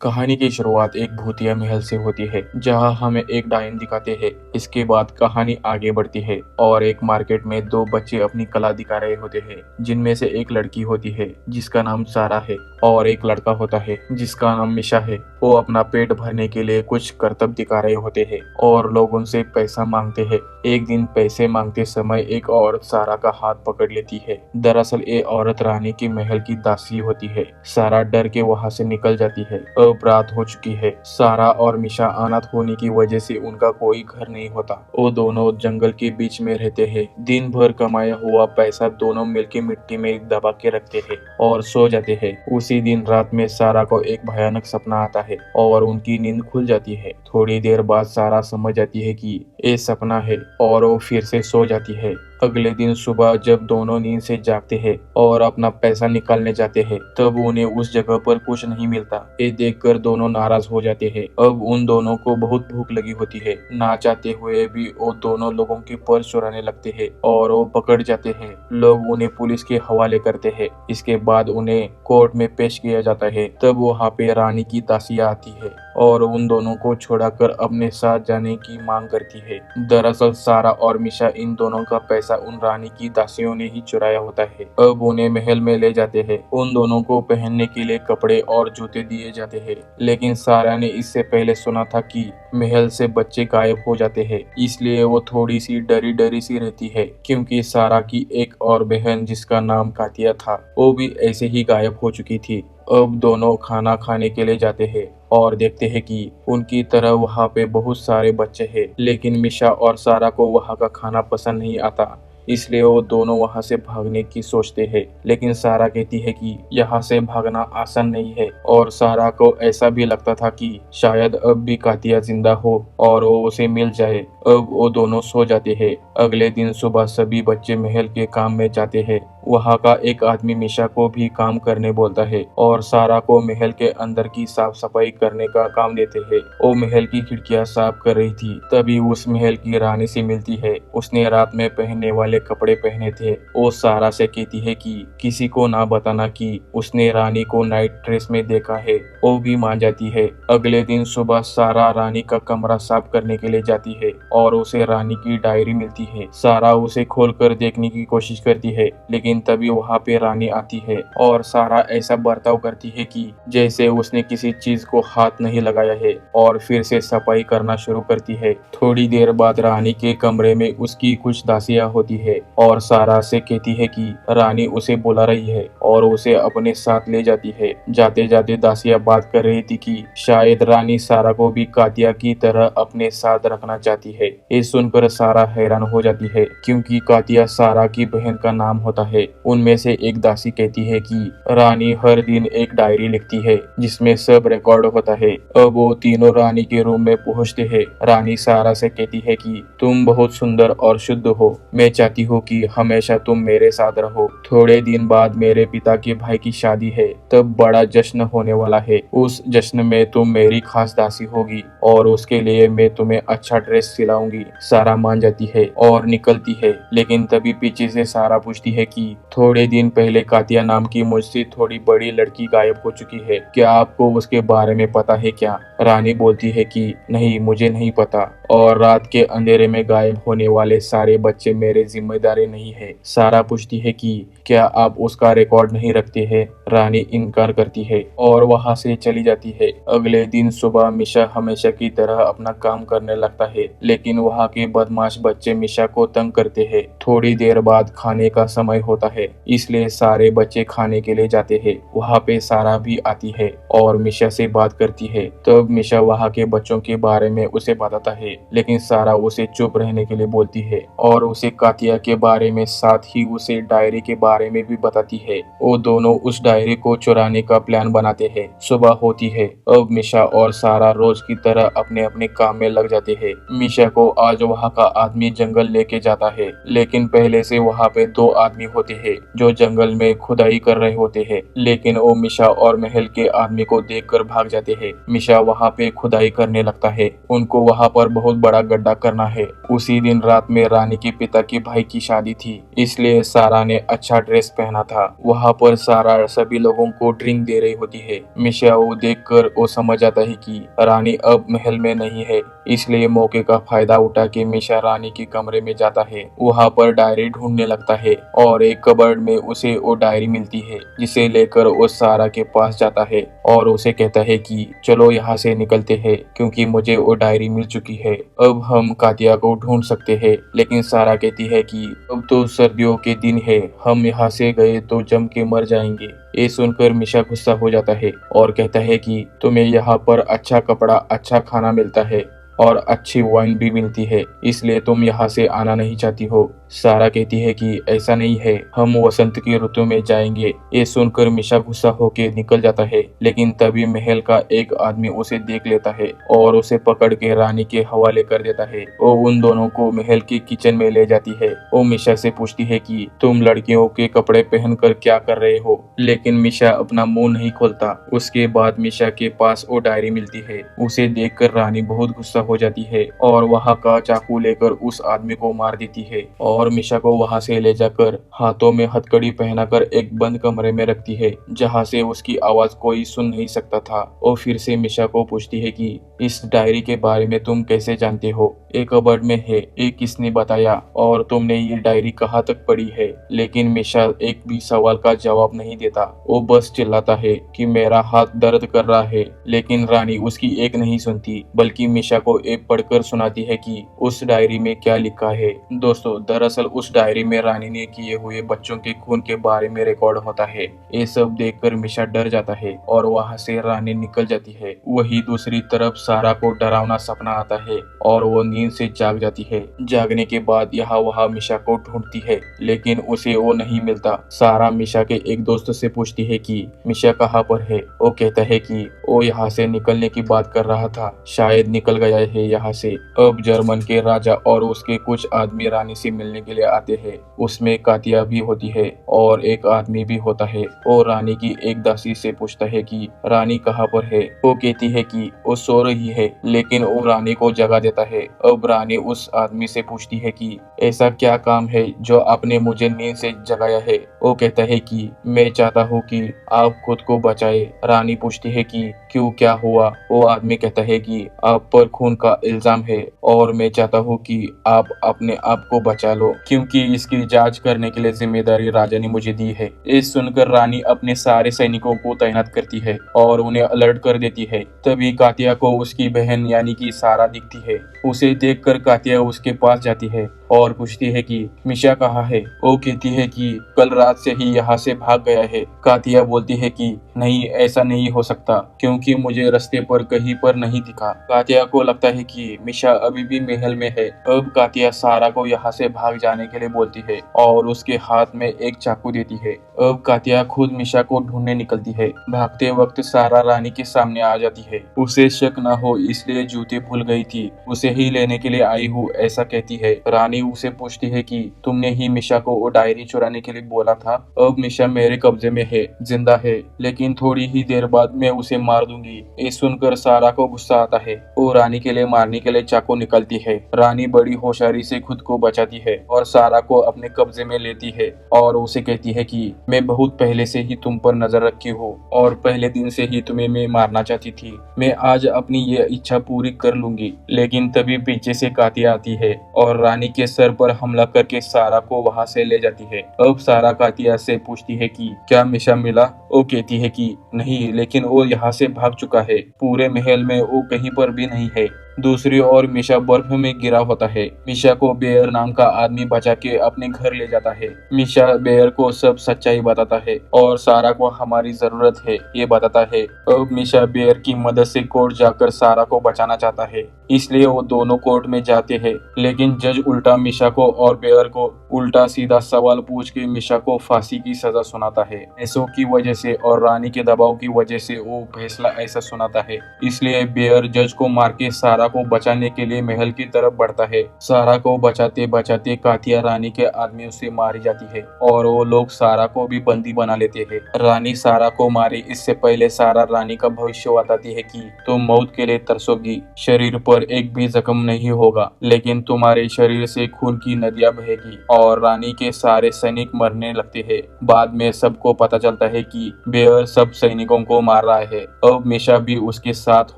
कहानी की शुरुआत एक भूतिया महल से होती है जहां हमें एक डायन दिखाते हैं। इसके बाद कहानी आगे बढ़ती है और एक मार्केट में दो बच्चे अपनी कला दिखा रहे होते हैं, जिनमें से एक लड़की होती है जिसका नाम सारा है और एक लड़का होता है जिसका नाम मिशा है। वो अपना पेट भरने के लिए कुछ करतब दिखा रहे होते हैं और लोग उनसे पैसा मांगते हैं। एक दिन पैसे मांगते समय एक औरत सारा का हाथ पकड़ लेती है। दरअसल ये औरत रानी के महल की दासी होती है। सारा डर के वहां से निकल जाती है। अब रात हो चुकी है। सारा और मिशा अनाथ होने की वजह से उनका कोई घर नहीं होता। वो दोनों जंगल के बीच में रहते हैं। दिन भर कमाया हुआ पैसा दोनों मिलके मिट्टी में दबा के रखते हैं और सो जाते हैं। उसी दिन रात में सारा को एक भयानक सपना आता है और उनकी नींद खुल जाती है। थोड़ी देर बाद सारा समझ जाती है कि ये सपना है और वो फिर से सो जाती है। अगले दिन सुबह जब दोनों नींद से जागते हैं और अपना पैसा निकालने जाते हैं, तब उन्हें उस जगह पर कुछ नहीं मिलता। ये देखकर दोनों नाराज हो जाते हैं। अब उन दोनों को बहुत भूख लगी होती है। ना चाहते हुए भी वो दोनों लोगों के पर्स चुराने लगते हैं और वो पकड़ जाते हैं। लोग उन्हें पुलिस के हवाले करते हैं। इसके बाद उन्हें कोर्ट में पेश किया जाता है। तब वहाँ पे रानी की दासियां आती है और उन दोनों को छोड़ाकर अपने साथ जाने की मांग करती है। दरअसल सारा और मिशा इन दोनों का पैसा उन रानी की दासियों ने ही चुराया होता है। अब उन्हें महल में ले जाते हैं। उन दोनों को पहनने के लिए कपड़े और जूते दिए जाते हैं, लेकिन सारा ने इससे पहले सुना था कि महल से बच्चे गायब हो जाते हैं। इसलिए वो थोड़ी सी डरी डरी सी रहती है, क्योंकि सारा की एक और बहन जिसका नाम कातिया था, वो भी ऐसे ही गायब हो चुकी थी। अब दोनों खाना खाने के लिए जाते हैं और देखते हैं कि उनकी तरह वहाँ पे बहुत सारे बच्चे हैं, लेकिन मिशा और सारा को वहाँ का खाना पसंद नहीं आता। इसलिए वो दोनों वहाँ से भागने की सोचते हैं, लेकिन सारा कहती है कि यहाँ से भागना आसान नहीं है। और सारा को ऐसा भी लगता था कि शायद अब भी कातिया जिंदा हो और वो उसे मिल जाए। अब वो दोनों सो जाते हैं। अगले दिन सुबह सभी बच्चे महल के काम में जाते हैं। वहाँ का एक आदमी मिशा को भी काम करने बोलता है और सारा को महल के अंदर की साफ सफाई करने का काम देते हैं। वो महल की खिड़कियां साफ कर रही थी, तभी उस महल की रानी से मिलती है। उसने रात में पहनने वाले कपड़े पहने थे। वो सारा से कहती है कि किसी को ना बताना कि उसने रानी को नाइट ड्रेस में देखा है। वो भी मान जाती है। अगले दिन सुबह सारा रानी का कमरा साफ करने के लिए जाती है और उसे रानी की डायरी मिलती है। सारा उसे खोलकर देखने की कोशिश करती है, लेकिन तभी वहाँ पे रानी आती है और सारा ऐसा बर्ताव करती है कि जैसे उसने किसी चीज को हाथ नहीं लगाया है और फिर से सफाई करना शुरू करती है। थोड़ी देर बाद रानी के कमरे में उसकी कुछ दासियां होती है और सारा से कहती है कि रानी उसे बुला रही है और उसे अपने साथ ले जाती है। जाते जाते दासियां बात कर रही थी कि शायद रानी सारा को भी कातिया की तरह अपने साथ रखना चाहती है। ये सुनकर सारा हैरान हो जाती है, क्योंकि कातिया सारा की बहन का नाम होता है। उनमें से एक दासी कहती है कि रानी हर दिन एक डायरी लिखती है जिसमें सब रिकॉर्ड होता है। अब वो तीनों रानी के रूम में पहुंचते हैं। रानी सारा से कहती है कि तुम बहुत सुंदर और शुद्ध हो। मैं चाहती हूँ कि हमेशा तुम मेरे साथ रहो। थोड़े दिन बाद मेरे पिता के भाई की शादी है, तब बड़ा जश्न होने वाला है। उस जश्न में तुम मेरी खास दासी होगी और उसके लिए मैं तुम्हें अच्छा ड्रेस सिलाऊंगी। सारा मान जाती है और निकलती है, लेकिन तभी पीछे से सारा पूछती है कि थोड़े दिन पहले कातिया नाम की मुझसे थोड़ी बड़ी लड़की गायब हो चुकी है। क्या आपको उसके बारे में पता है क्या? रानी बोलती है कि नहीं, मुझे नहीं पता, और रात के अंधेरे में गायब होने वाले सारे बच्चे मेरे जिम्मेदारी नहीं है। सारा पूछती है कि क्या आप उसका रिकॉर्ड नहीं रखते हैं? रानी इनकार करती है और वहां से चली जाती है। अगले दिन सुबह मिशा हमेशा की तरह अपना काम करने लगता है, लेकिन वहां के बदमाश बच्चे मिशा को तंग करते हैं। थोड़ी देर बाद खाने का समय होता है, इसलिए सारे बच्चे खाने के लिए जाते हैं। वहां पे सारा भी आती है और मिशा से बात करती है। तब मिशा वहां के बच्चों के बारे में उसे बताता है, लेकिन सारा उसे चुप रहने के लिए बोलती है और उसे कातिया के बारे में, साथ ही उसे डायरी के बारे में भी बताती है। वो दोनों उस डायरी को चुराने का प्लान बनाते हैं। सुबह होती है। अब मिशा और सारा रोज की तरह अपने अपने काम में लग जाते हैं। मिशा को आज वहाँ का आदमी जंगल लेके जाता है, लेकिन पहले से वहाँ पे दो आदमी होते हैं जो जंगल में खुदाई कर रहे होते हैं, लेकिन वो मिशा और महल के आदमी को देखकर भाग जाते हैं। मिशा वहाँ पे खुदाई करने लगता है। उनको वहाँ पर बहुत बहुत बड़ा गड्ढा करना है। उसी दिन रात में रानी के पिता के भाई की शादी थी, इसलिए सारा ने अच्छा ड्रेस पहना था। वहाँ पर सारा सभी लोगों को ड्रिंक दे रही होती है। मिशा वो देखकर वो समझ आता है कि रानी अब महल में नहीं है, इसलिए मौके का फायदा उठा के मिशा रानी के कमरे में जाता है। वहाँ पर डायरी ढूंढने लगता है और एक कबर्ड में उसे वो डायरी मिलती है, जिसे लेकर वो सारा के पास जाता है और उसे कहता है कि चलो यहाँ से निकलते हैं, क्योंकि मुझे वो डायरी मिल चुकी है। अब हम कातिया को ढूंढ सकते हैं। लेकिन सारा कहती है कि अब तो सर्दियों के दिन है, हम यहाँ से गए तो जम के मर जाएंगे। ये सुनकर मिशा गुस्सा हो जाता है और कहता है कि तुम्हें यहाँ पर अच्छा कपड़ा, अच्छा खाना मिलता है और अच्छी वाइन भी मिलती है, इसलिए तुम यहाँ से आना नहीं चाहती हो। सारा कहती है कि ऐसा नहीं है, हम वसंत की ऋतु में जाएंगे। ये सुनकर मिशा गुस्सा होके निकल जाता है, लेकिन तभी महल का एक आदमी उसे देख लेता है और उसे पकड़ के रानी के हवाले कर देता है। वो उन दोनों को महल के किचन में ले जाती है। वो मिशा से पूछती है कि तुम लड़कियों के कपड़े पहनकर क्या कर रहे हो, लेकिन मिशा अपना मुंह नहीं खोलता। उसके बाद मिशा के पास वो डायरी मिलती है। उसे देखकर रानी बहुत गुस्सा हो जाती है और वहाँ का चाकू लेकर उस आदमी को मार देती है और मिशा को वहाँ से ले जाकर हाथों में हथकड़ी पहनाकर एक बंद कमरे में रखती है, जहाँ से उसकी आवाज कोई सुन नहीं सकता था। वो फिर से मिशा को पूछती है कि इस डायरी के बारे में तुम कैसे जानते हो, एक कबर्ड में है, ये किसने बताया और तुमने ये डायरी कहाँ तक पढ़ी है। लेकिन मिशा एक भी सवाल का जवाब नहीं देता। वो बस चिल्लाता है कि मेरा हाथ दर्द कर रहा है, लेकिन रानी उसकी एक नहीं सुनती, बल्कि मिशा को एक पढ़कर सुनाती है कि उस डायरी में क्या लिखा है। दोस्तों, दरअसल उस डायरी में रानी ने किए हुए बच्चों के खून के बारे में रिकॉर्ड होता है। ये सब देखकर मिशा डर जाता है और वहाँ से रानी निकल जाती है। वही दूसरी तरफ सारा को डरावना सपना आता है और वो नींद से जाग जाती है। जागने के बाद यहाँ वहाँ मिशा को ढूंढती है, लेकिन उसे वो नहीं मिलता। सारा मिशा के एक दोस्त से पूछती है कि मिशा कहाँ पर है। वो कहता है कि वो यहाँ से निकलने की बात कर रहा था, शायद निकल गया है यहाँ से। अब जर्मन के राजा और उसके कुछ आदमी रानी से मिलने के लिए आते हैं। उसमें कातिया भी होती है और एक आदमी भी होता है। वो रानी की एक दासी से पूछता है कि रानी कहाँ पर है। वो कहती है कि वो सो रही है, लेकिन वो रानी को जगा देता है। अब रानी उस आदमी से पूछती है कि ऐसा क्या काम है जो आपने मुझे नींद से जगाया है। वो कहता है कि मैं चाहता हूँ कि आप खुद को बचाए। रानी पूछती है कि क्यों, क्या हुआ। वो आदमी कहता है कि आप पर खून का इल्जाम है और मैं चाहता हूँ कि आप अपने आप को बचा लो, क्योंकि इसकी जांच करने के लिए जिम्मेदारी राजा ने मुझे दी है। ये सुनकर रानी अपने सारे सैनिकों को तैनात करती है और उन्हें अलर्ट कर देती है। तभी कातिया को उसकी बहन यानी कि सारा दिखती है। उसे देखकर कातिया उसके पास जाती है और पूछती है कि मिशा कहाँ है। वो कहती है कि कल रात से ही यहाँ से भाग गया है। कातिया बोलती है कि नहीं, ऐसा नहीं हो सकता, क्योंकि मुझे रास्ते पर कहीं पर नहीं दिखा। कातिया को लगता है कि मिशा अभी भी महल में है। अब कातिया सारा को यहाँ से भाग जाने के लिए बोलती है और उसके हाथ में एक चाकू देती है। अब कातिया खुद मिशा को ढूंढने निकलती है। भागते वक्त सारा रानी के सामने आ जाती है। उसे शक न हो इसलिए जूते भूल गई थी, उसे ही लेने के लिए आई हूँ, ऐसा कहती है। रानी उसे पूछती है कि तुमने ही मिशा को वो डायरी चुराने के लिए बोला था। अब मिशा मेरे कब्जे में है, जिंदा है, लेकिन थोड़ी ही देर बाद मैं उसे मार दूंगी। ये सुनकर सारा को गुस्सा आता है। वो रानी के लिए मारने के लिए चाकू निकालती है। रानी बड़ी होशियारी से खुद को बचाती है और सारा को अपने कब्जे में लेती है और उसे कहती है कि मैं बहुत पहले से ही तुम पर नजर रखी हूँ और पहले दिन से ही तुम्हें मैं मारना चाहती थी। मैं आज अपनी ये इच्छा पूरी कर लूंगी। लेकिन तभी पीछे से कातिया आती है और रानी के सर पर हमला करके सारा को वहां से ले जाती है। अब सारा कातिया से पूछती है कि क्या मिशा मिला। वो कहती है कि नहीं, लेकिन वो यहाँ से भाग चुका है। पूरे महल में वो कहीं पर भी नहीं है। दूसरी ओर मिशा बर्फ में गिरा होता है। मिशा को बेयर नाम का आदमी बचा के अपने घर ले जाता है। मिशा बेयर को सब सच्चाई बताता है और सारा को हमारी जरूरत है ये बताता है। अब मिशा बेयर की मदद से कोर्ट जाकर सारा को बचाना चाहता है, इसलिए वो दोनों कोर्ट में जाते हैं। लेकिन जज उल्टा मिशा को और बेयर को उल्टा सीधा सवाल पूछ के मिशा को फांसी की सजा सुनाता है। पैसों की वजह से और रानी के दबाव की वजह से वो फैसला ऐसा सुनाता है, इसलिए बेयर जज को मार के सारा सारा को बचाने के लिए महल की तरफ बढ़ता है। सारा को बचाते बचाते कातिया रानी के आदमी उसे मारी जाती है और वो लोग सारा को भी बंदी बना लेते हैं। रानी सारा को मारे इससे पहले सारा रानी का भविष्य बताती है कि तुम मौत के लिए तरसोगी, शरीर पर एक भी जख्म नहीं होगा, लेकिन तुम्हारे शरीर से खून की नदियां बहेगी। और रानी के सारे सैनिक मरने लगते हैं। बाद में सबको पता चलता है कि बेयर सब सैनिकों को मार रहा है। अब मीशा भी उसके साथ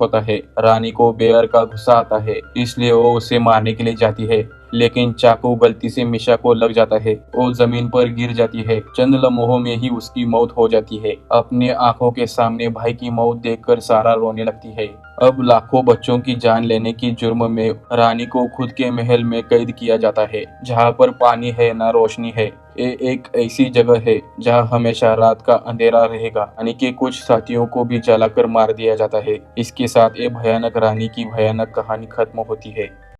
होता है। रानी को बेयर का गुस्सा आता है, इसलिए वो उसे मारने के लिए जाती है, लेकिन चाकू गलती से मीशा को लग जाता है। वो जमीन पर गिर जाती है। चंद लम्हों में ही उसकी मौत हो जाती है। अपने आंखों के सामने भाई की मौत देखकर सारा रोने लगती है। अब लाखों बच्चों की जान लेने की जुर्म में रानी को खुद के महल में कैद किया जाता है, जहाँ पर पानी है ना रोशनी है। ये एक ऐसी जगह है जहाँ हमेशा रात का अंधेरा रहेगा, यानी कि कुछ साथियों को भी जलाकर मार दिया जाता है। इसके साथ ये भयानक रानी की भयानक कहानी खत्म होती है।